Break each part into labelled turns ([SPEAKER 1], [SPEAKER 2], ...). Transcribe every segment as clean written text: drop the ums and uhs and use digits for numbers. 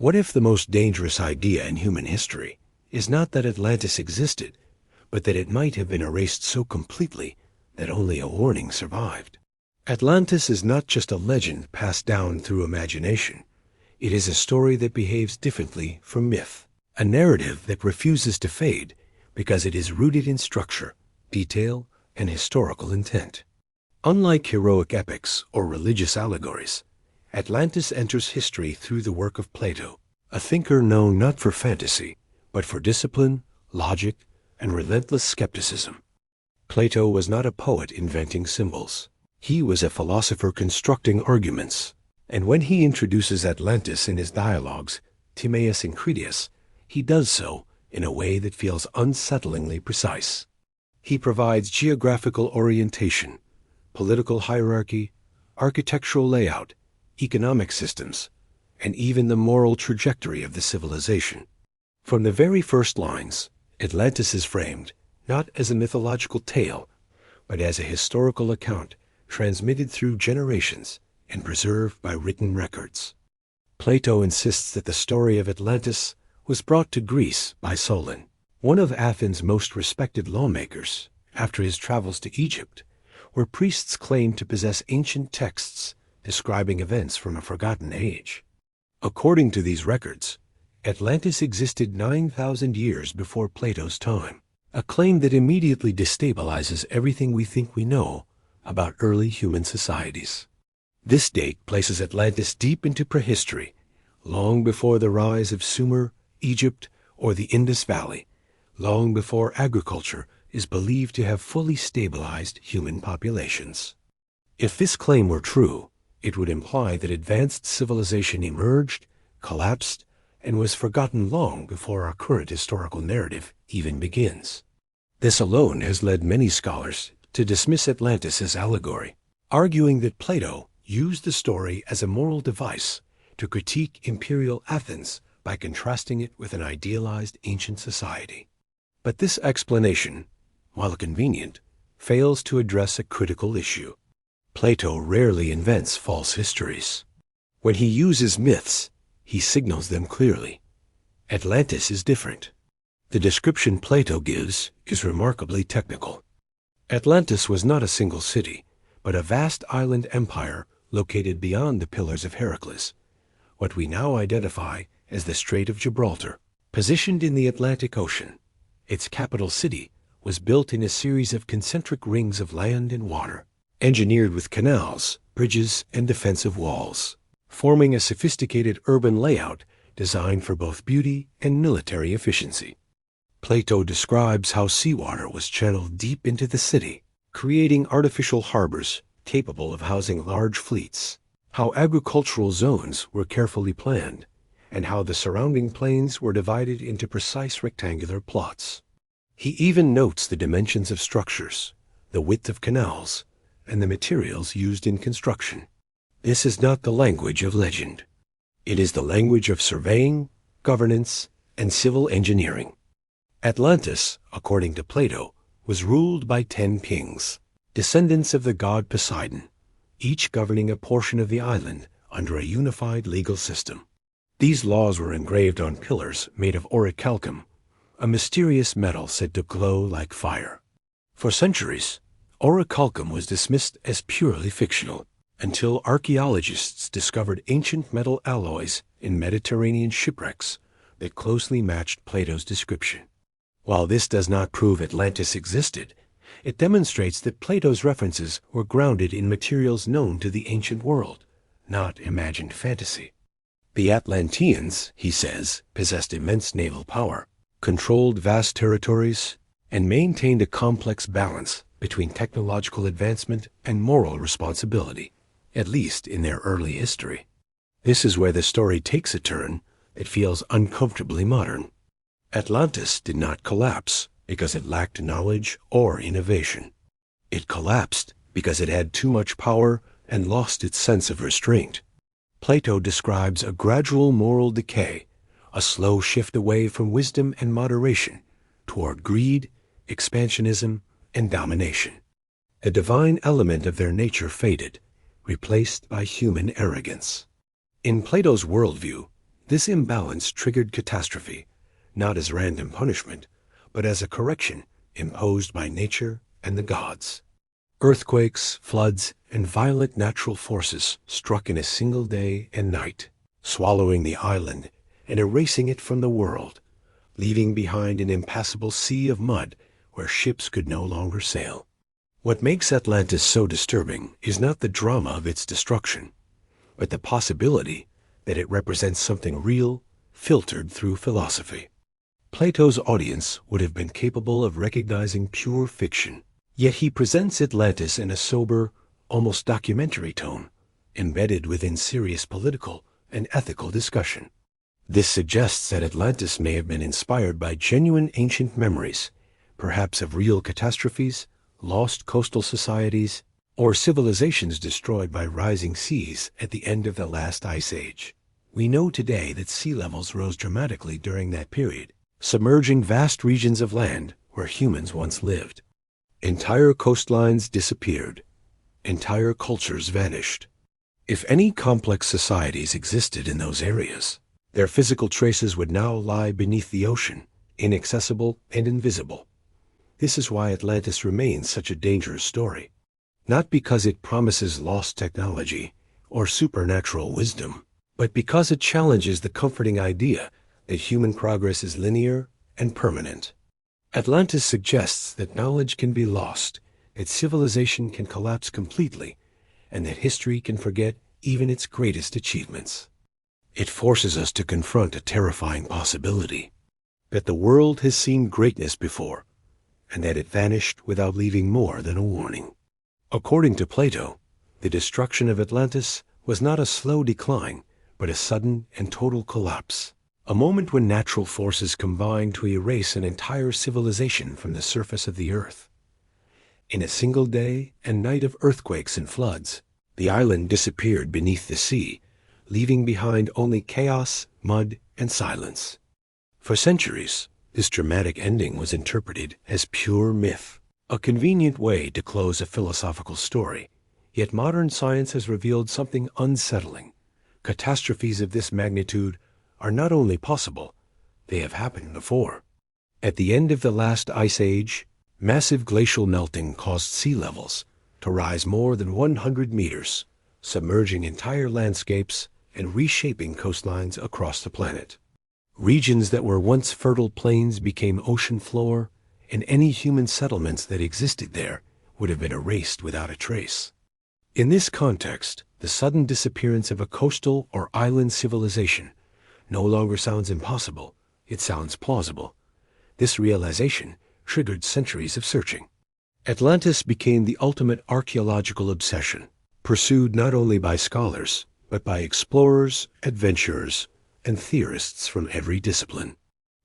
[SPEAKER 1] What if the most dangerous idea in human history is not that Atlantis existed, but that it might have been erased so completely that only a warning survived? Atlantis is not just a legend passed down through imagination. It is a story that behaves differently from myth, a narrative that refuses to fade because it is rooted in structure, detail, and historical intent. Unlike heroic epics or religious allegories, Atlantis enters history through the work of Plato, a thinker known not for fantasy, but for discipline, logic, and relentless skepticism. Plato was not a poet inventing symbols. He was a philosopher constructing arguments, and when he introduces Atlantis in his dialogues, Timaeus and Critias, he does so in a way that feels unsettlingly precise. He provides geographical orientation, political hierarchy, architectural layout, economic systems, and even the moral trajectory of the civilization. From the very first lines, Atlantis is framed not as a mythological tale, but as a historical account transmitted through generations and preserved by written records. Plato insists that the story of Atlantis was brought to Greece by Solon, one of Athens' most respected lawmakers, after his travels to Egypt, where priests claimed to possess ancient texts describing events from a forgotten age. According to these records, Atlantis existed 9,000 years before Plato's time, a claim that immediately destabilizes everything we think we know about early human societies. This date places Atlantis deep into prehistory, long before the rise of Sumer, Egypt, or the Indus Valley, long before agriculture is believed to have fully stabilized human populations. If this claim were true, it would imply that advanced civilization emerged, collapsed, and was forgotten long before our current historical narrative even begins. This alone has led many scholars to dismiss Atlantis as allegory, arguing that Plato used the story as a moral device to critique imperial Athens by contrasting it with an idealized ancient society. But this explanation, while convenient, fails to address a critical issue. Plato rarely invents false histories. When he uses myths, he signals them clearly. Atlantis is different. The description Plato gives is remarkably technical. Atlantis was not a single city, but a vast island empire located beyond the Pillars of Hercules, what we now identify as the Strait of Gibraltar. Positioned in the Atlantic Ocean, its capital city was built in a series of concentric rings of land and water, engineered with canals, bridges, and defensive walls, forming a sophisticated urban layout designed for both beauty and military efficiency. Plato describes how seawater was channeled deep into the city, creating artificial harbors capable of housing large fleets, how agricultural zones were carefully planned, and how the surrounding plains were divided into precise rectangular plots. He even notes the dimensions of structures, the width of canals, and the materials used in construction. This is not the language of legend. It is the language of surveying, governance, and civil engineering. Atlantis, according to Plato, was ruled by 10 kings, descendants of the god Poseidon, each governing a portion of the island under a unified legal system. These laws were engraved on pillars made of orichalcum, a mysterious metal said to glow like fire. For centuries, orichalcum was dismissed as purely fictional, until archaeologists discovered ancient metal alloys in Mediterranean shipwrecks that closely matched Plato's description. While this does not prove Atlantis existed, it demonstrates that Plato's references were grounded in materials known to the ancient world, not imagined fantasy. The Atlanteans, he says, possessed immense naval power, controlled vast territories, and maintained a complex balance between technological advancement and moral responsibility, at least in their early history. This is where the story takes a turn that feels uncomfortably modern. Atlantis did not collapse because it lacked knowledge or innovation. It collapsed because it had too much power and lost its sense of restraint. Plato describes a gradual moral decay, a slow shift away from wisdom and moderation toward greed, expansionism, and domination. The divine element of their nature faded, replaced by human arrogance. In Plato's worldview, This imbalance triggered catastrophe, not as random punishment, but as a correction imposed by nature and the gods. Earthquakes, floods, and violent natural forces struck in a single day and night, swallowing the island and erasing it from the world, leaving behind an impassable sea of mud where ships could no longer sail. What makes Atlantis so disturbing is not the drama of its destruction, but the possibility that it represents something real, filtered through philosophy. Plato's audience would have been capable of recognizing pure fiction, yet he presents Atlantis in a sober, almost documentary tone, embedded within serious political and ethical discussion. This suggests that Atlantis may have been inspired by genuine ancient memories, perhaps of real catastrophes, lost coastal societies, or civilizations destroyed by rising seas at the end of the last ice age. We know today that sea levels rose dramatically during that period, submerging vast regions of land where humans once lived. Entire coastlines disappeared. Entire cultures vanished. If any complex societies existed in those areas, their physical traces would now lie beneath the ocean, inaccessible and invisible. This is why Atlantis remains such a dangerous story. Not because it promises lost technology or supernatural wisdom, but because it challenges the comforting idea that human progress is linear and permanent. Atlantis suggests that knowledge can be lost, that civilization can collapse completely, and that history can forget even its greatest achievements. It forces us to confront a terrifying possibility, that the world has seen greatness before, and that it vanished without leaving more than a warning. According to Plato, the destruction of Atlantis was not a slow decline, but a sudden and total collapse, a moment when natural forces combined to erase an entire civilization from the surface of the earth. In a single day and night of earthquakes and floods, the island disappeared beneath the sea, leaving behind only chaos, mud, and silence. For centuries, this dramatic ending was interpreted as pure myth, a convenient way to close a philosophical story. Yet modern science has revealed something unsettling. Catastrophes of this magnitude are not only possible, they have happened before. At the end of the last ice age, massive glacial melting caused sea levels to rise more than 100 meters, submerging entire landscapes and reshaping coastlines across the planet. Regions that were once fertile plains became ocean floor, and any human settlements that existed there would have been erased without a trace. In this context, the sudden disappearance of a coastal or island civilization no longer sounds impossible, it sounds plausible. This realization triggered centuries of searching. Atlantis became the ultimate archaeological obsession, pursued not only by scholars, but by explorers, adventurers, and theorists from every discipline.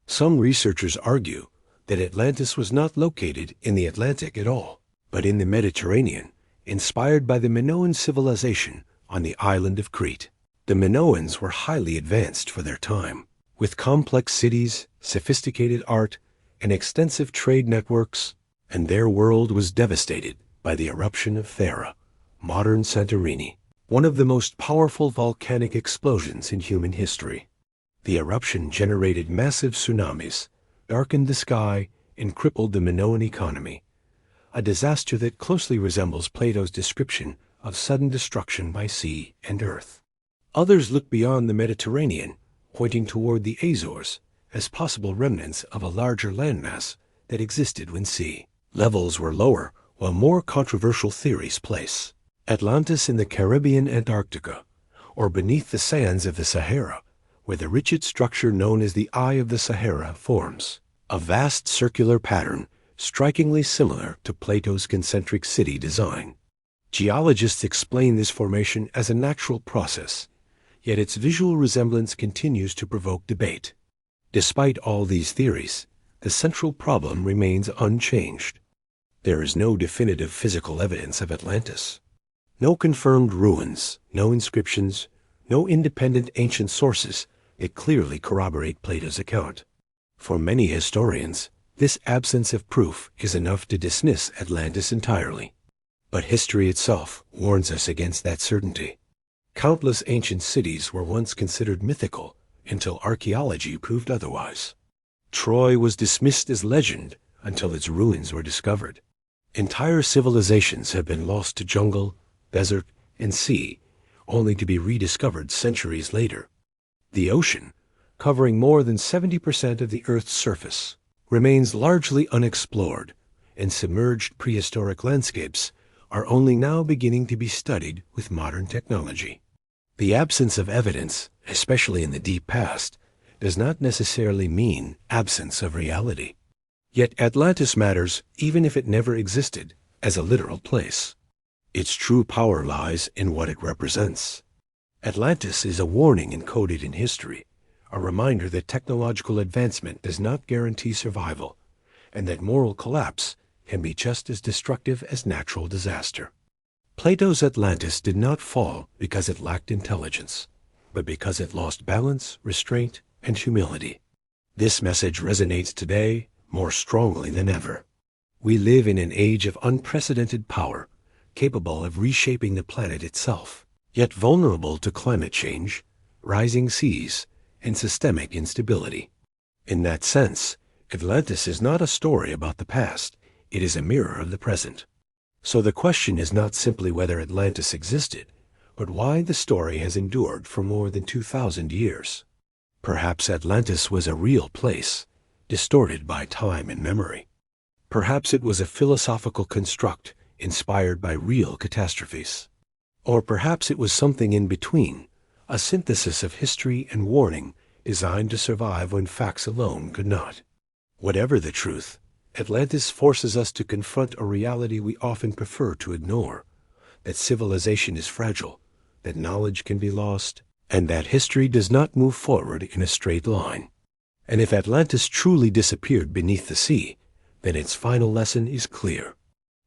[SPEAKER 1] Some researchers argue that Atlantis was not located in the Atlantic at all, but in the Mediterranean, inspired by the Minoan civilization on the island of Crete. The Minoans were highly advanced for their time, with complex cities, sophisticated art, and extensive trade networks, and their world was devastated by the eruption of Thera, modern Santorini, one of the most powerful volcanic explosions in human history. The eruption generated massive tsunamis, darkened the sky, and crippled the Minoan economy, a disaster that closely resembles Plato's description of sudden destruction by sea and earth. Others look beyond the Mediterranean, pointing toward the Azores as possible remnants of a larger landmass that existed when sea levels were lower, while more controversial theories place Atlantis in the Caribbean Antarctica, or beneath the sands of the Sahara, where the rigid structure known as the Eye of the Sahara forms, a vast circular pattern strikingly similar to Plato's concentric city design. Geologists explain this formation as a natural process, yet its visual resemblance continues to provoke debate. Despite all these theories, the central problem remains unchanged. There is no definitive physical evidence of Atlantis. No confirmed ruins, no inscriptions, no independent ancient sources that clearly corroborate Plato's account. For many historians, this absence of proof is enough to dismiss Atlantis entirely. But history itself warns us against that certainty. Countless ancient cities were once considered mythical until archaeology proved otherwise. Troy was dismissed as legend until its ruins were discovered. Entire civilizations have been lost to jungle, desert, and sea, only to be rediscovered centuries later. The ocean, covering more than 70% of the Earth's surface, remains largely unexplored, and submerged prehistoric landscapes are only now beginning to be studied with modern technology. The absence of evidence, especially in the deep past, does not necessarily mean absence of reality. Yet Atlantis matters even if it never existed as a literal place. Its true power lies in what it represents. Atlantis is a warning encoded in history, a reminder that technological advancement does not guarantee survival, and that moral collapse can be just as destructive as natural disaster. Plato's Atlantis did not fall because it lacked intelligence, but because it lost balance, restraint, and humility. This message resonates today more strongly than ever. We live in an age of unprecedented power, capable of reshaping the planet itself, yet vulnerable to climate change, rising seas, and systemic instability. In that sense, Atlantis is not a story about the past, it is a mirror of the present. So the question is not simply whether Atlantis existed, but why the story has endured for more than 2,000 years. Perhaps Atlantis was a real place, distorted by time and memory. Perhaps it was a philosophical construct inspired by real catastrophes. Or perhaps it was something in between, a synthesis of history and warning designed to survive when facts alone could not. Whatever the truth, Atlantis forces us to confront a reality we often prefer to ignore, that civilization is fragile, that knowledge can be lost, and that history does not move forward in a straight line. And if Atlantis truly disappeared beneath the sea, then its final lesson is clear.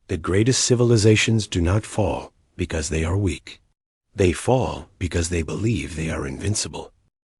[SPEAKER 1] The greatest civilizations do not fall because they are weak. They fall because they believe they are invincible.